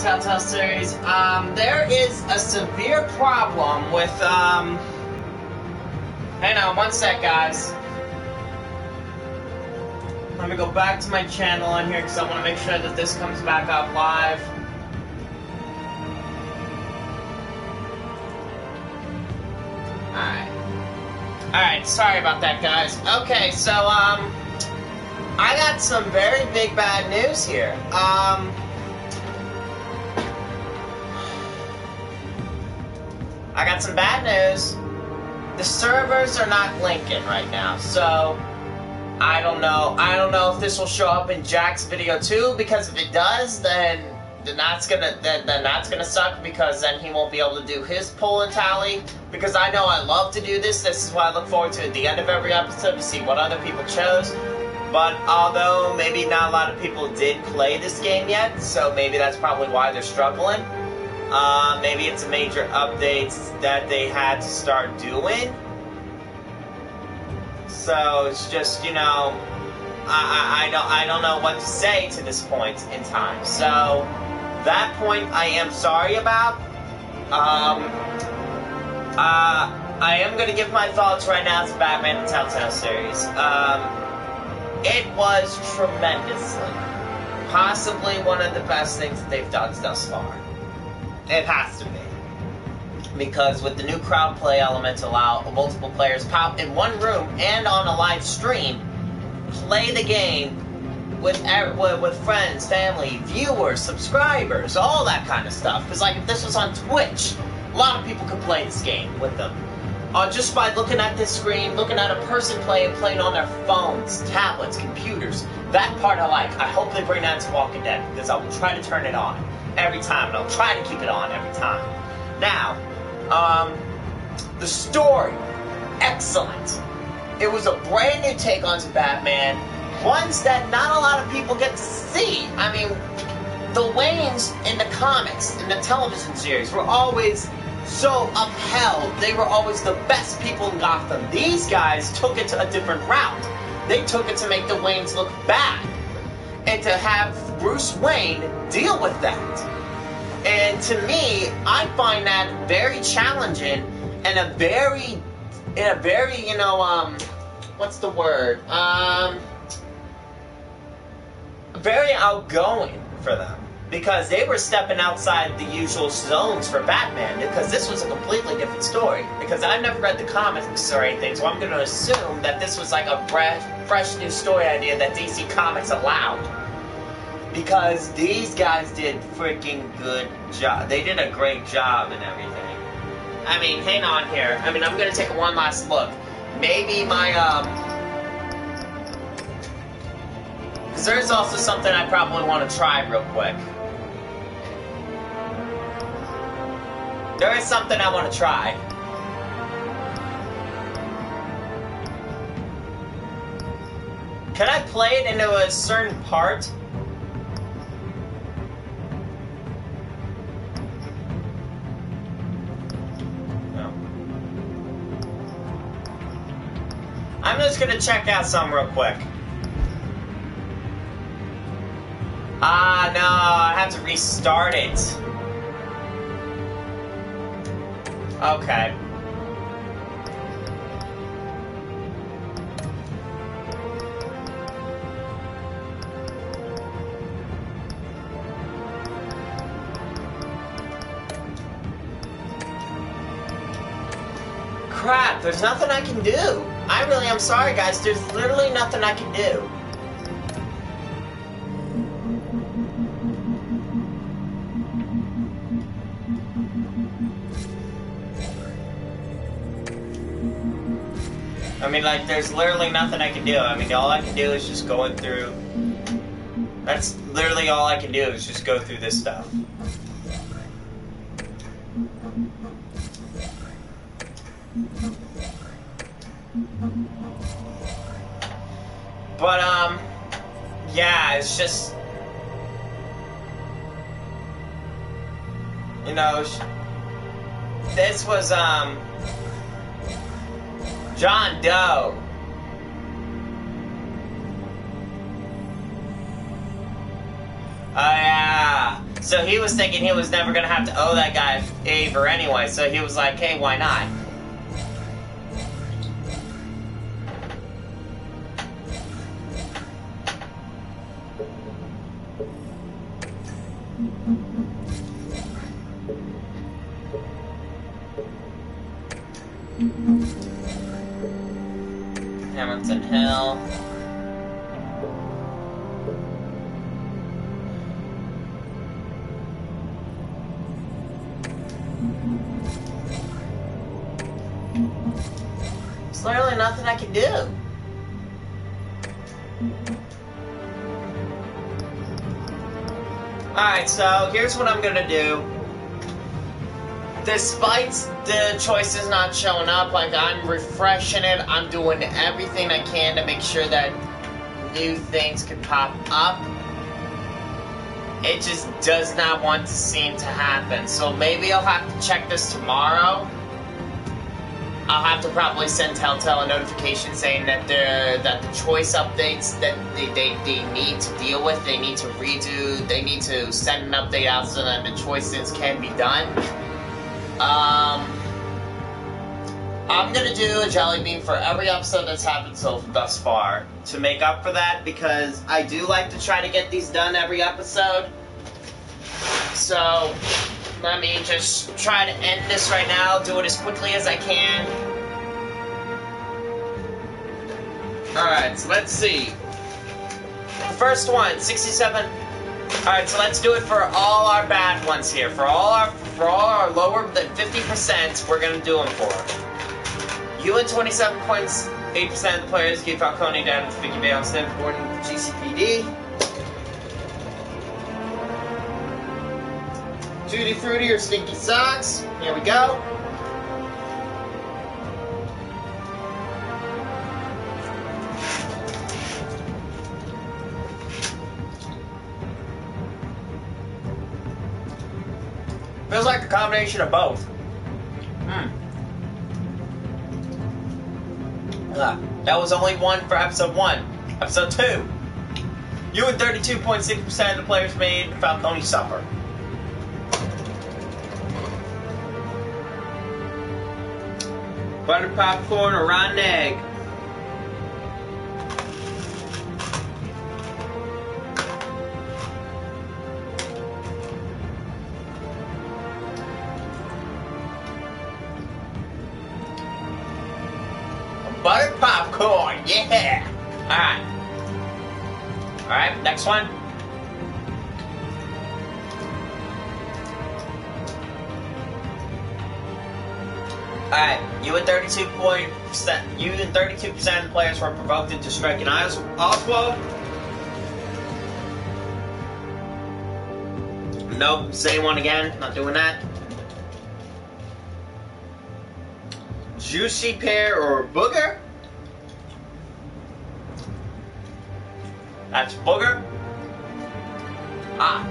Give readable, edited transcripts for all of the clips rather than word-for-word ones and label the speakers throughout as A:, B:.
A: Telltale series. There is a severe problem with, hang on one sec, guys. Let me go back to my channel on here because I want to make sure that this comes back up live. Alright, sorry about that, guys. Okay, so, I got some very big bad news here. I got some bad news. The servers are not linking right now, so I don't know. I don't know if this will show up in Jack's video too, because if it does, then that's gonna suck, because then he won't be able to do his pull and tally. Because I know I love to do this. This is what I look forward to at the end of every episode, to see what other people chose. But although maybe not a lot of people did play this game yet, so maybe that's probably why they're struggling. Maybe it's a major updates that they had to start doing. So it's just, you know, I don't know what to say to this point in time. So that point I am sorry about. I am going to give my thoughts right now to Batman the Telltale series. It was tremendously, possibly one of the best things that they've done thus far. It has to be. Because with the new crowd play element to allow multiple players pop in one room and on a live stream, play the game with friends, family, viewers, subscribers, all that kind of stuff. Because like if this was on Twitch, a lot of people could play this game with them. Just by looking at this screen, looking at a person playing on their phones, tablets, computers. That part I like. I hope they bring that to Walking Dead, because I will try to turn it on every time, and I'll try to keep it on every time. Now, the story, excellent. It was a brand new take on Batman, ones that not a lot of people get to see. I mean, the Waynes in the comics, in the television series, were always so upheld. They were always the best people in Gotham. These guys took it to a different route. They took it to make the Waynes look bad, and to have Bruce Wayne deal with that. And to me, I find that very challenging and a very, you know, what's the word? Very outgoing for them. Because they were stepping outside the usual zones for Batman, because this was a completely different story. Because I've never read the comics or anything, so I'm going to assume that this was like a fresh new story idea that DC Comics allowed. Because these guys did freaking good job. They did a great job and everything. I mean, hang on here. I mean, I'm going to take one last look. Maybe my, because there's also something I probably want to try real quick. There is something I want to try. Can I play it into a certain part? No. I'm just gonna check out something real quick. Ah, no, I have to restart it. Okay. Crap, there's nothing I can do. I really am sorry, guys. There's literally nothing I can do. I mean, like, there's literally nothing I can do. I mean, all I can do is just going through... That's literally all I can do, is just go through this stuff. But, yeah, it's just... You know, this was, John Doe. Oh, yeah. So he was thinking he was never gonna have to owe that guy a favor anyway, so he was like, hey, why not? Hamilton Hill. There's literally nothing I can do. Alright, so here's what I'm gonna do. Despite the choices not showing up, like, I'm refreshing it, I'm doing everything I can to make sure that new things can pop up. It just does not want to seem to happen. So maybe I'll have to check this tomorrow. I'll have to probably send Telltale a notification saying that the choice updates that they need to deal with, they need to redo, they need to send an update out so that the choices can be done. I'm gonna do a jelly bean for every episode that's happened thus far to make up for that, because I do like to try to get these done every episode. So let me just try to end this right now, do it as quickly as I can. Alright, so let's see. The first one, 67. Alright, so let's do it for all our bad ones here. For all our lower than 50%, we're gonna do them for. You and 27.8% of the players gave Falcone down with Vicky Bale instead of boarding GCPD. Tutti Frutti or Stinky Socks. Here we go. Feels like a combination of both. That was only one for episode 1. Episode 2. You and 32.6% of the players made Falcone suffer. Buttered popcorn or rotten egg? Buttered popcorn, yeah! Alright. Alright, next one. Alright, you and 32% of the players were provoked into striking Oswald. Nope, same one again, not doing that. Juicy pear or booger? That's booger. Ah.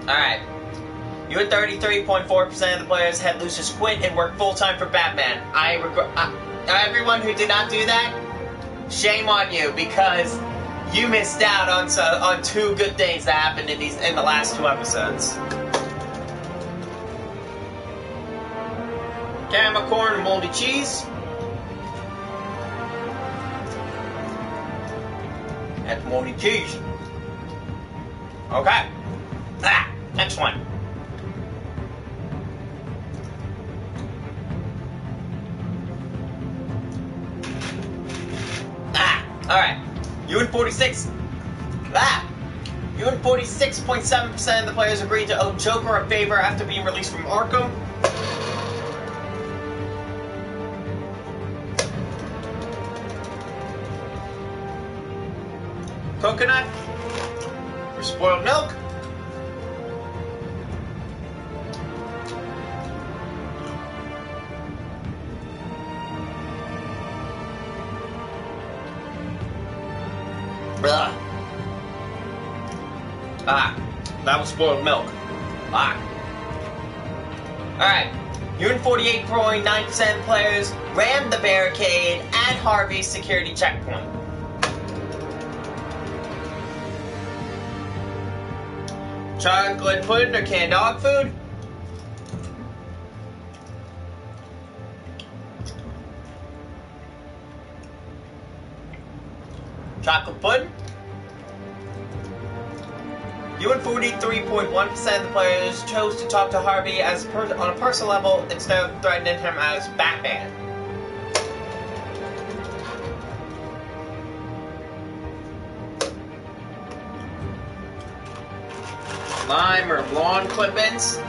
A: Alright. You and 33.4% of the players had Lucius quit and work full-time for Batman. I regret... everyone who did not do that, shame on you, because you missed out on two good things that happened in the last 2 episodes. Caramel corn and moldy cheese. That's moldy cheese. Okay. Next one. Alright. You and 46.7% of the players agreed to owe Joker a favor after being released from Arkham. Coconut or spoiled milk. That was spoiled milk. Alright. You and 48.9% of players rammed the barricade at Harvey's security checkpoint. Chocolate pudding or canned dog food? Chocolate pudding? You and 43.1% of the players chose to talk to Harvey on a personal level instead of threatening him as Batman. Lime or lawn clippings?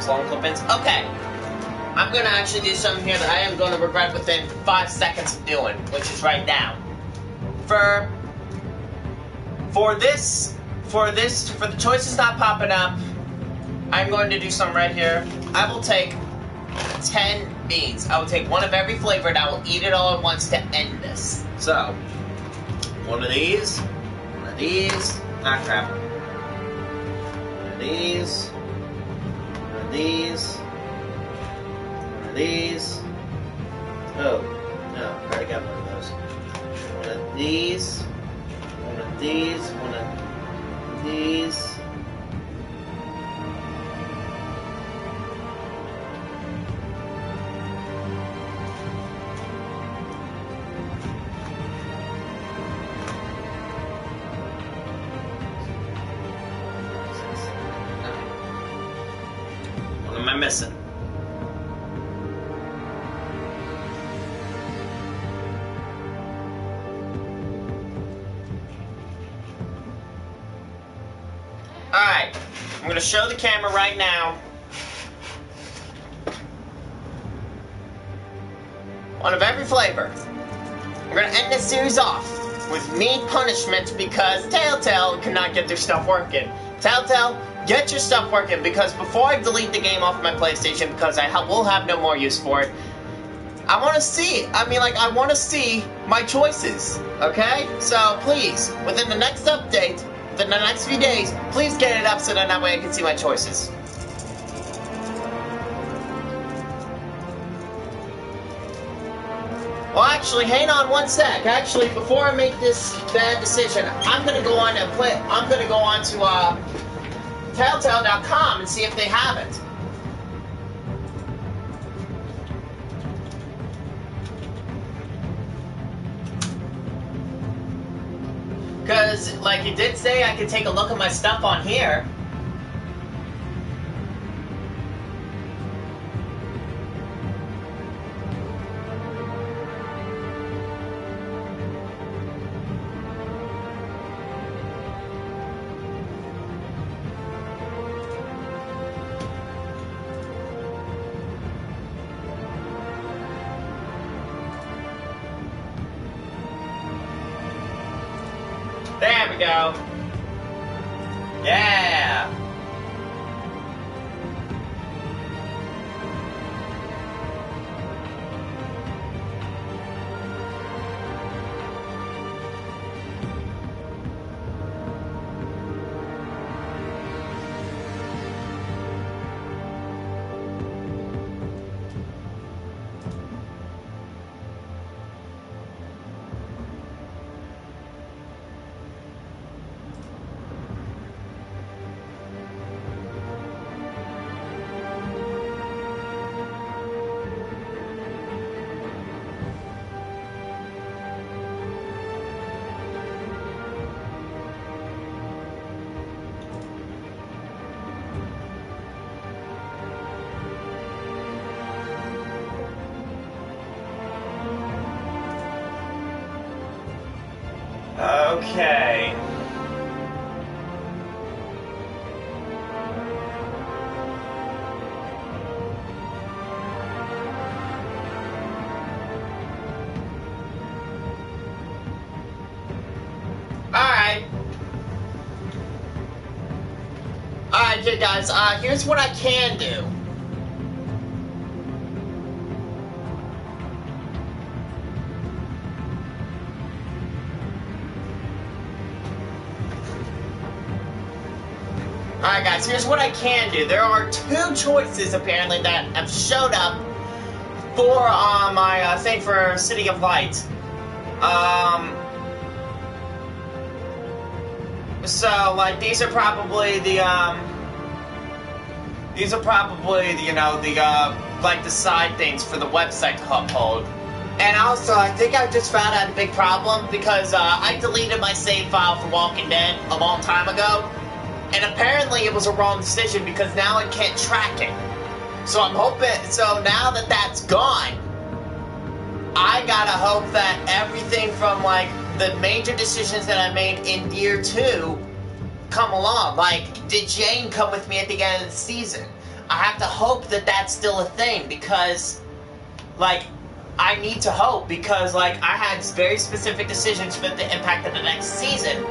A: Long clippings. Okay. I'm gonna actually do something here that I am gonna regret within 5 seconds of doing, which is right now. For the choices not popping up, I'm going to do something right here. I will take 10 beans. I will take one of every flavor and I will eat it all at once to end this. So, one of these, ah crap, one of these, oh, no, I already got one of those. One of these, one of these. What am I missing? Alright, I'm going to show the camera right now. One of every flavor. We're going to end this series off with meat punishment because Telltale could not get their stuff working. Telltale, get your stuff working because before I delete the game off my PlayStation because I will have no more use for it, I want to see, I want to see my choices, okay? So please, within the next update, within the next few days, please get it up so that way I can see my choices. Well, actually, hang on one sec. Actually, before I make this bad decision, I'm gonna go on and play. I'm gonna go on to telltale.com and see if they have it. Because, like it did say, I could take a look at my stuff on here. There we go. Yeah. Okay. Alright, guys, here's what I can do. Alright guys, here's what I can do. There are 2 choices apparently that have showed up for my thing for City of Light. So like these are probably the you know, the like the side things for the website to upload. And also, I think I just found out a big problem because I deleted my save file for Walking Dead a long time ago. And apparently it was a wrong decision because now I can't track it. So I'm hoping, so now that that's gone, I gotta hope that everything from like the major decisions that I made in year 2 come along. Like, did Jane come with me at the end of the season? I have to hope that that's still a thing because, like, I need to hope because, like, I had very specific decisions for the impact of the next season.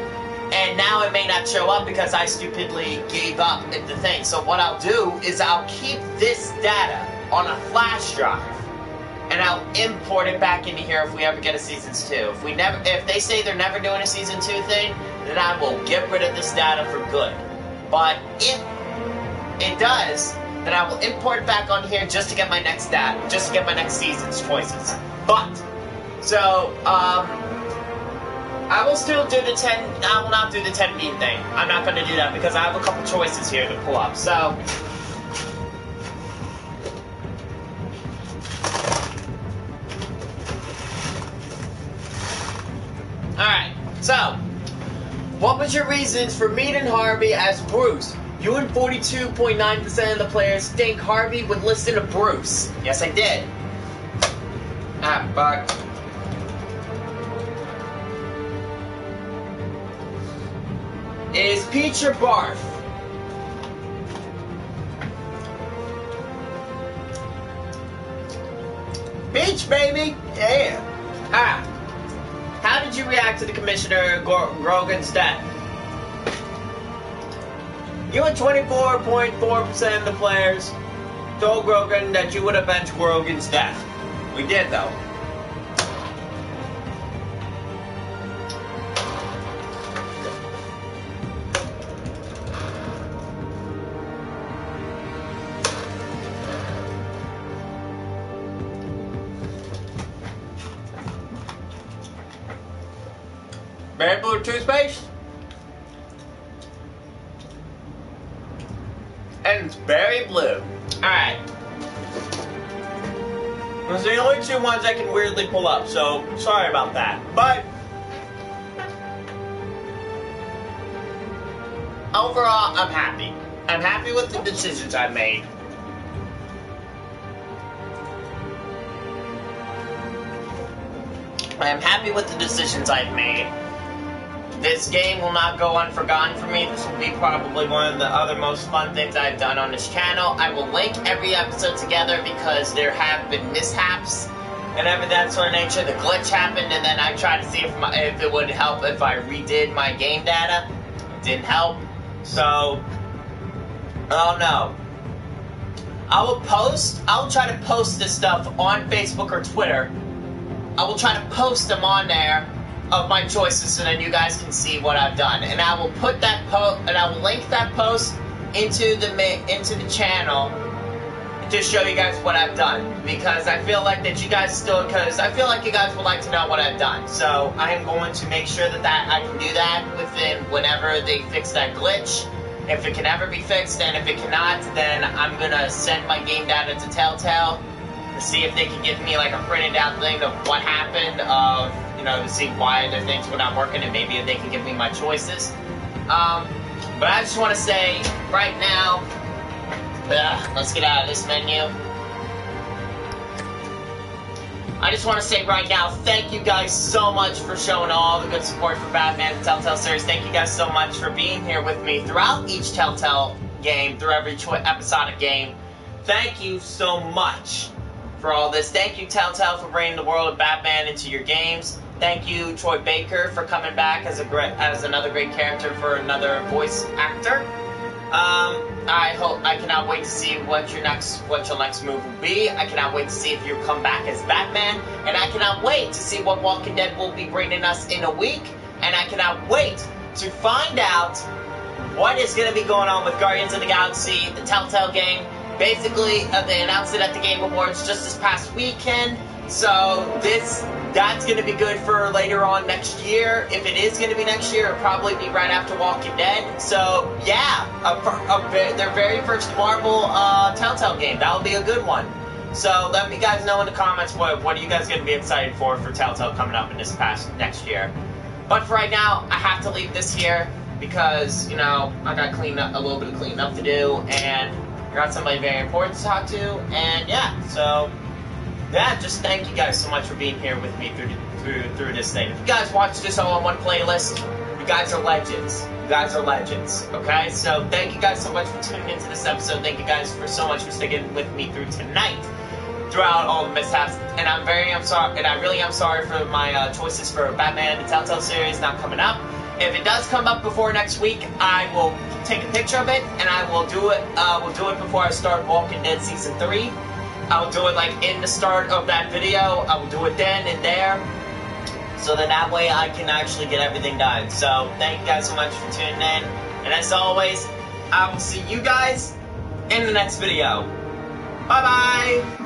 A: And now it may not show up because I stupidly gave up at the thing. So what I'll do is I'll keep this data on a flash drive, and I'll import it back into here if we ever get a seasons 2. If they say they're never doing a season 2 thing, then I will get rid of this data for good. But if it does, then I will import it back on here just to get my next data, just to get my next season's choices. But so I will still do the 10, I will not do the 10 beat thing. I'm not going to do that because I have a couple choices here to pull up. So, alright, so, what was your reasons for meeting Harvey as Bruce? You and 42.9% of the players think Harvey would listen to Bruce. Yes, I did. Ah, fuck. Is Peach or Barf? Peach, baby! Yeah! Ah! How did you react to the Commissioner Grogan's death? You and 24.4% of the players told Grogan that you would avenge Grogan's death. We did, though. Berry Blue toothpaste? And it's Berry Blue. Alright. Those are the only 2 ones I can weirdly pull up, so sorry about that. But overall, I'm happy. I'm happy with the decisions I made. I am happy with the decisions I've made. This game will not go unforgotten for me. This will be probably one of the other most fun things I've done on this channel. I will link every episode together because there have been mishaps and everything that sort of nature. The glitch happened, and then I tried to see if it would help if I redid my game data. It didn't help. So, oh no. I will try to post this stuff on Facebook or Twitter. I will try to post them on there of my choices so then you guys can see what I've done. And I will put that and I will link that post into the channel to show you guys what I've done. Because I feel like that you guys I feel like you guys would like to know what I've done. So I am going to make sure that I can do that within whenever they fix that glitch. If it can ever be fixed, and if it cannot, then I'm gonna send my game data to Telltale to see if they can give me like a printed out thing of what happened, to see why their things were not working, and maybe if they can give me my choices. But I just want to say right now, let's get out of this menu. I just want to say right now, thank you guys so much for showing all the good support for Batman the Telltale series. Thank you guys so much for being here with me throughout each Telltale game, through every episodic game. Thank you so much for all this. Thank you, Telltale, for bringing the world of Batman into your games. Thank you, Troy Baker, for coming back as another great character for another voice actor. I cannot wait to see what your next move will be. I cannot wait to see if you come back as Batman, and I cannot wait to see what Walking Dead will be bringing us in a week. And I cannot wait to find out what is going to be going on with Guardians of the Galaxy, the Telltale game. Basically, they announced it at the Game Awards just this past weekend, so that's going to be good for later on next year. If it is going to be next year, it'll probably be right after Walking Dead. So, yeah, their very first Marvel Telltale game. That'll be a good one. So, let me guys know in the comments what are you guys going to be excited for Telltale coming up in this past next year. But for right now, I have to leave this here because, you know, I got a little bit of cleaning up to do, and I got somebody very important to talk to, and yeah, so yeah, just thank you guys so much for being here with me through this thing. If you guys watch this all on one playlist, you guys are legends. You guys are legends. Okay, so thank you guys so much for tuning into this episode. Thank you guys so much for sticking with me through tonight, throughout all the mishaps. And I'm sorry, and I really am sorry for my choices for Batman and the Telltale series not coming up. If it does come up before next week, I will take a picture of it, and I will do it. We'll do it before I start Walking Dead Season 3. I'll do it like in the start of that video. I will do it then and there, so that way I can actually get everything done. So thank you guys so much for tuning in, and as always, I will see you guys in the next video. Bye bye.